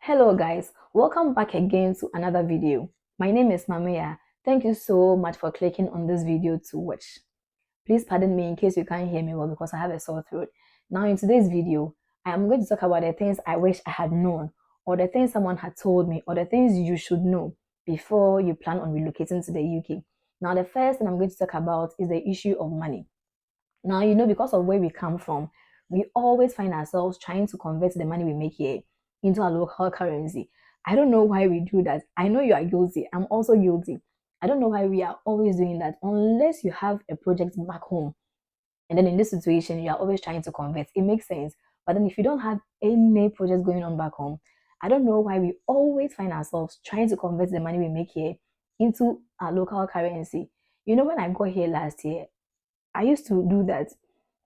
Hello guys, welcome back again to another video. My name is Mamia. Thank you so much for clicking on this video to watch. Please pardon me in case you can't hear me well because I have a sore throat. Now in today's video, I am going to talk about the things I wish I had known, or the things someone had told me, or the things you should know before you plan on relocating to the UK. Now the first thing I'm going to talk about is the issue of money. Now, because of where we come from, we always find ourselves trying to convert the money we make here into a local currency. I don't know why we do that. I know you are guilty. I'm also guilty. I don't know why we are always doing that unless you have a project back home. And then in this situation, you are always trying to convert. It makes sense. But then if you don't have any projects going on back home, I don't know why we always find ourselves trying to convert the money we make here into a local currency. When I got here last year, I used to do that.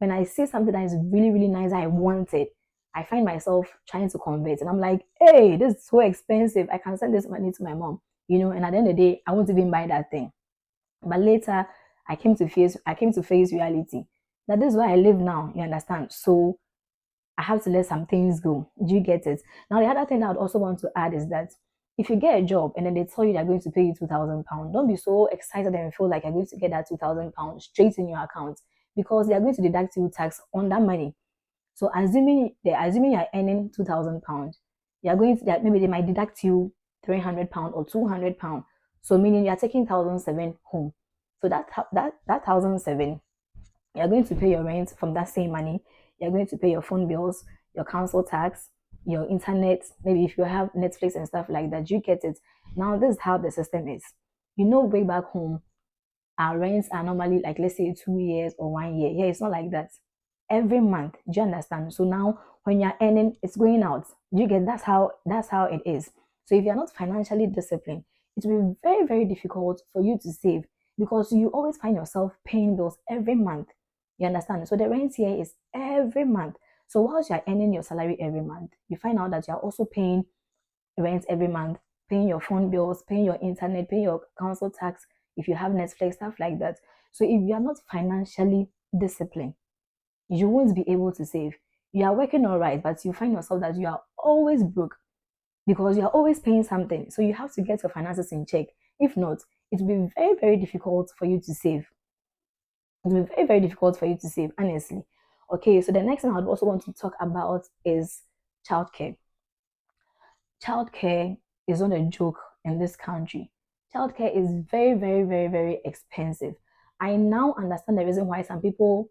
When I see something that is really, really nice, I want it. I find myself trying to convert, and I'm like, hey, this is so expensive. I can send this money to my mom, and at the end of the day, I won't even buy that thing. But later, I came to face reality. That this is where I live now, you understand? So I have to let some things go. Do you get it? Now, the other thing I would also want to add is that if you get a job and then they tell you they're going to pay you £2,000, don't be so excited and feel like you're going to get that £2,000 straight in your account because they are going to deduct you tax on that money. So assuming you're earning £2,000, you're going to maybe they might deduct you £300 or £200. So meaning you're taking 1,007 home. So that 1,007, you're going to pay your rent from that same money. You're going to pay your phone bills, your council tax, your internet, maybe if you have Netflix and stuff like that, you get it. Now, this is how the system is. Way back home, our rents are normally like, let's say 2 years or 1 year. Yeah, it's not like that. Every month, do you understand? So now when you're earning, it's going out. You get that's how it is. So if you're not financially disciplined, it will be very, very difficult for you to save because you always find yourself paying bills every month. You understand? So the rent here is every month. So whilst you're earning your salary every month, you find out that you're also paying rent every month, paying your phone bills, paying your internet, paying your council tax, if you have Netflix, stuff like that. So if you are not financially disciplined, you won't be able to save. You are working all right, but you find yourself that you are always broke because you are always paying something. So you have to get your finances in check. If not, it will be very, very difficult for you to save. It will be very, very difficult for you to save, honestly. Okay, so the next thing I would also want to talk about is childcare. Childcare is not a joke in this country. Childcare is very, very, very, very expensive. I now understand the reason why some people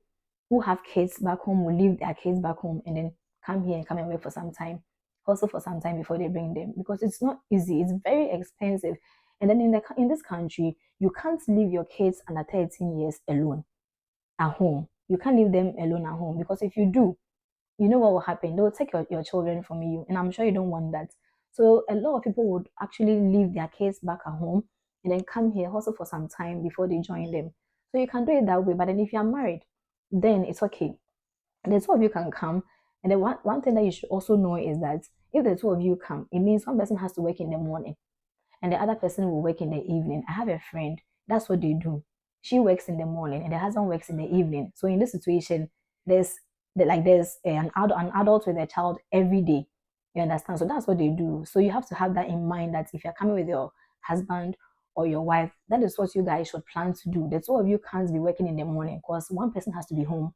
who have kids back home will leave their kids back home and then come here and come and work for some time, also for some time before they bring them because it's not easy. It's very expensive. And then in this country, you can't leave your kids under 13 years alone at home. You can't leave them alone at home because if you do, you know what will happen? They'll take your children from you, and I'm sure you don't want that. So a lot of people would actually leave their kids back at home and then come here also for some time before they join them. So you can do it that way. But then if you're married, then it's okay. The two of you can come. And then one thing that you should also know is that if the two of you come, it means one person has to work in the morning and the other person will work in the evening. I have a friend, that's what they do. She works in the morning and the husband works in the evening. So in this situation, there's an adult with a child every day. You understand? So that's what they do. So you have to have that in mind that if you're coming with your husband or your wife, that is what you guys should plan to do. The two of you can't be working in the morning because one person has to be home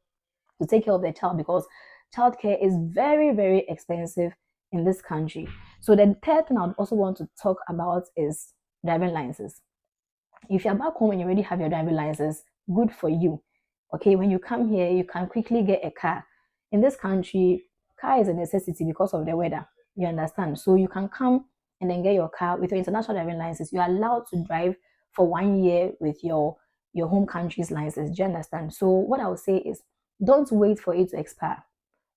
to take care of the child because childcare is very, very expensive in this country. So the third thing I would also want to talk about is driving license. If you're back home and you already have your driving license, good for you. Okay, when you come here, you can quickly get a car. In this country, car is a necessity because of the weather. You understand? So you can come and then get your car with your international driving license. You are allowed to drive for 1 year with your home country's license. Do you understand? So what I would say is don't wait for it to expire.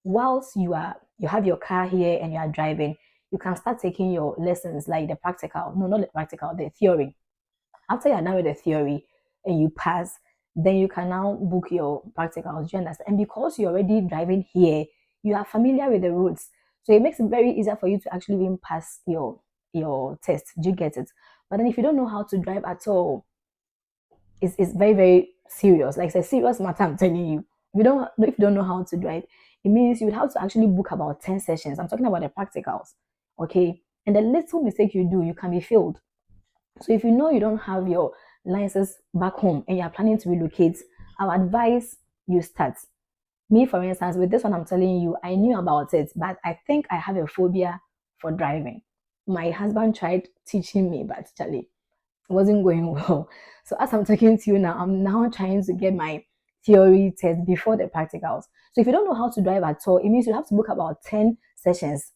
Whilst you have your car here and you are driving, you can start taking your lessons like the practical. No, not the practical, the theory. After you're done with the theory and you pass, then you can now book your practicals. Do you understand? And because you're already driving here, you are familiar with the roads. So it makes it very easier for you to actually even pass your test. Do you get it? But then if you don't know how to drive at all, it's very, very serious. Like it's a serious matter, I'm telling you. If you don't know how to drive, it means you would have to actually book about 10 sessions. I'm talking about the practicals. Okay. And the little mistake you do, you can be failed. So if you know you don't have your license back home and you're planning to relocate, I would advise you start. Me, for instance, with this one, I'm telling you, I knew about it, but I think I have a phobia for driving. My husband tried teaching me, but Charlie, it wasn't going well. So as I'm talking to you now, I'm now trying to get my theory test before the practicals. So if you don't know how to drive at all, it means you have to book about 10 sessions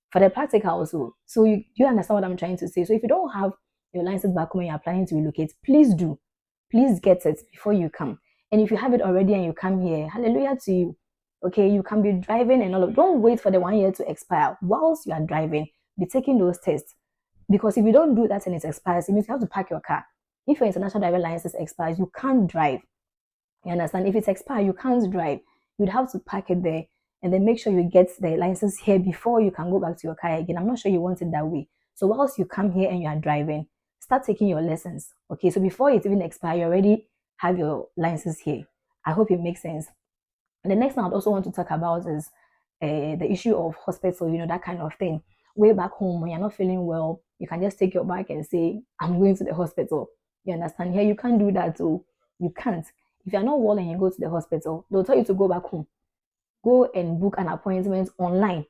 for the practical also. So you understand what I'm trying to say. So if you don't have your license back home and you're planning to relocate, please do. Please get it before you come. And if you have it already and you come here, hallelujah to you. Okay, you can be driving and all of. Don't wait for the 1 year to expire. Whilst you are driving, be taking those tests. Because if you don't do that and it expires, it means you have to park your car. If your international driver license expires, you can't drive. You understand? If it's expired, you can't drive. You'd have to park it there and then make sure you get the license here before you can go back to your car again. I'm not sure you want it that way. So whilst you come here and you are driving, start taking your lessons. Okay, so before it even expires, you already have your license here. I hope it makes sense. And the next thing I'd also want to talk about is the issue of hospital, that kind of thing. Way back home, when you're not feeling well, you can just take your bag and say, I'm going to the hospital. You understand? Here, you can't do that. So you can't. If you're not well and you go to the hospital, they'll tell you to go back home. Go and book an appointment online.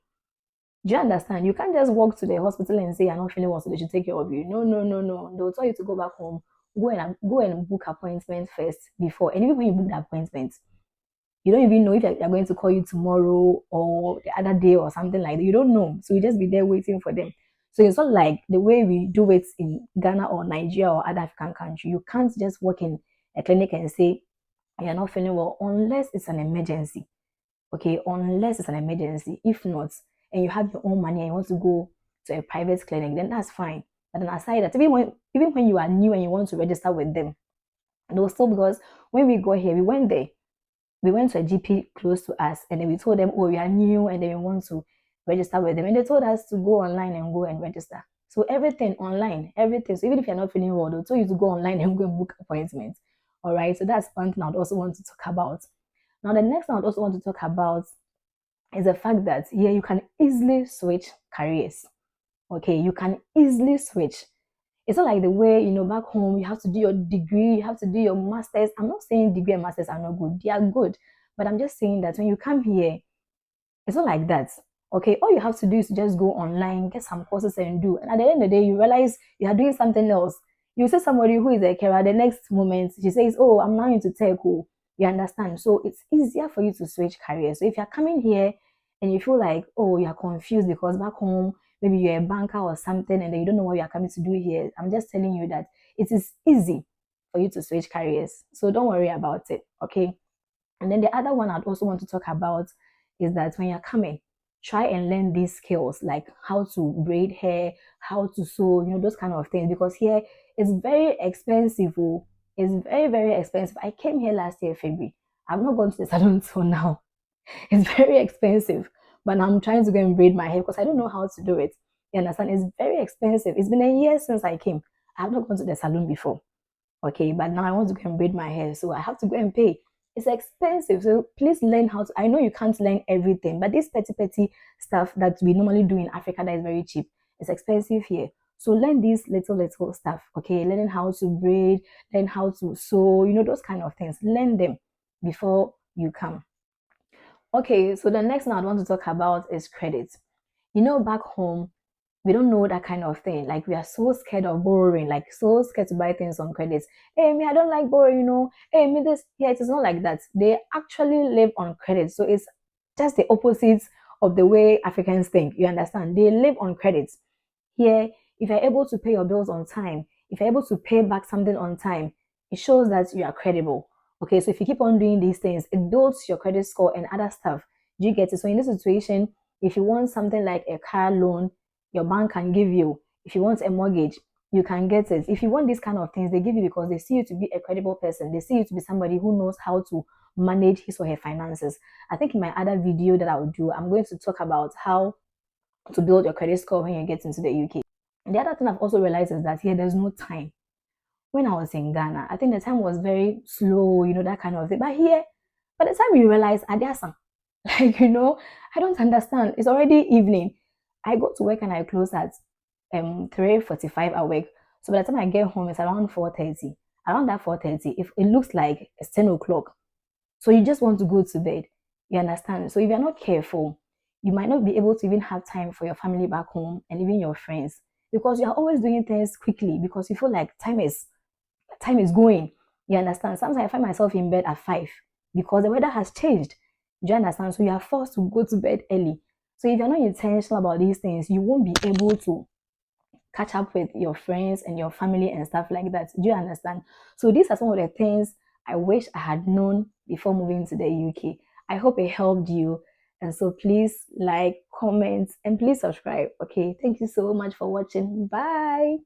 Do you understand? You can't just walk to the hospital and say you're not feeling well, so they should take care of you. No, no, no, no. They'll tell you to go back home. Go and book appointment first before. And even when you book the appointment, you don't even know if they're going to call you tomorrow or the other day or something like that. You don't know. So you just be there waiting for them. So it's not like the way we do it in Ghana or Nigeria or other African country. You can't just walk in a clinic and say you're not feeling well unless it's an emergency. Okay, unless it's an emergency. If not, and you have your own money and you want to go to a private clinic, then that's fine. But then aside that, even when you are new and you want to register with them, they'll still, because when we go here, we went to a GP close to us and then we told them, oh, we are new and then we want to register with them. And they told us to go online and go and register. So everything online, everything. So even if you're not feeling well, they'll tell you to go online and go and book appointments. All right. So that's one thing I'd also want to talk about. Now, the next thing I'd also want to talk about is the fact that here you can easily switch careers. Okay, you can easily switch. It's not like the way, back home, you have to do your degree, you have to do your master's. I'm not saying degree and masters are not good, they are good. But I'm just saying that when you come here, it's not like that. Okay, all you have to do is to just go online, get some courses and do. And at the end of the day, you realize you are doing something else. You see somebody who is a carer, the next moment she says, oh, I'm now into tech. Oh, you understand? So it's easier for you to switch careers. So if you're coming here and you feel like, oh, you're confused because back home, maybe you're a banker or something and then you don't know what you're coming to do here, I'm just telling you that it is easy for you to switch careers. So don't worry about it. Okay. And then the other one I'd also want to talk about is that when you're coming, try and learn these skills like how to braid hair, how to sew, those kind of things. Because here it's very expensive. Oh. It's very, very expensive. I came here last year, February. I've not gone to the salon until now. It's very expensive. But I'm trying to go and braid my hair because I don't know how to do it. You understand? It's very expensive. It's been a year since I came. I have not gone to the salon before. Okay, but now I want to go and braid my hair, so I have to go and pay. It's expensive, so please learn how to. I know you can't learn everything, but this petty stuff that we normally do in Africa that is very cheap, it's expensive here. So learn these little stuff. Okay, learning how to braid, learn how to sew, those kind of things. Learn them before you come. Okay, so the next thing I want to talk about is credit. Back home, we don't know that kind of thing. Like we are so scared of borrowing, like so scared to buy things on credits. Hey, me, I don't like borrowing. Hey, me, this. Yeah, it is not like that. They actually live on credit. So it's just the opposite of the way Africans think. You understand? They live on credits. Here, if you're able to pay your bills on time, if you're able to pay back something on time, it shows that you are credible. Okay, so if you keep on doing these things, it builds your credit score and other stuff. Do you get it? So in this situation, if you want something like a car loan, your bank can give you. If you want a mortgage, you can get it. If you want these kind of things, they give you because they see you to be a credible person. They see you to be somebody who knows how to manage his or her finances. I think in my other video that I will do, I'm going to talk about how to build your credit score when you get into the UK. And the other thing I've also realized is that here there's no time. When I was in Ghana, I think the time was very slow, that kind of thing. But here, by the time you realize, Adiasan, like, I don't understand. It's already evening. I go to work and I close at 3:45 at work. So by the time I get home, it's around 4:30. Around that 4:30, if it looks like it's 10 o'clock, so you just want to go to bed. You understand? So if you're not careful, you might not be able to even have time for your family back home and even your friends, because you're always doing things quickly because you feel like time is going. You understand? Sometimes I find myself in bed at 5 because the weather has changed. Do you understand? So you are forced to go to bed early. So if you're not intentional about these things, you won't be able to catch up with your friends and your family and stuff like that. Do you understand? So these are some of the things I wish I had known before moving to the UK. I hope it helped you. And so please like, comment, and please subscribe. Okay. Thank you so much for watching. Bye.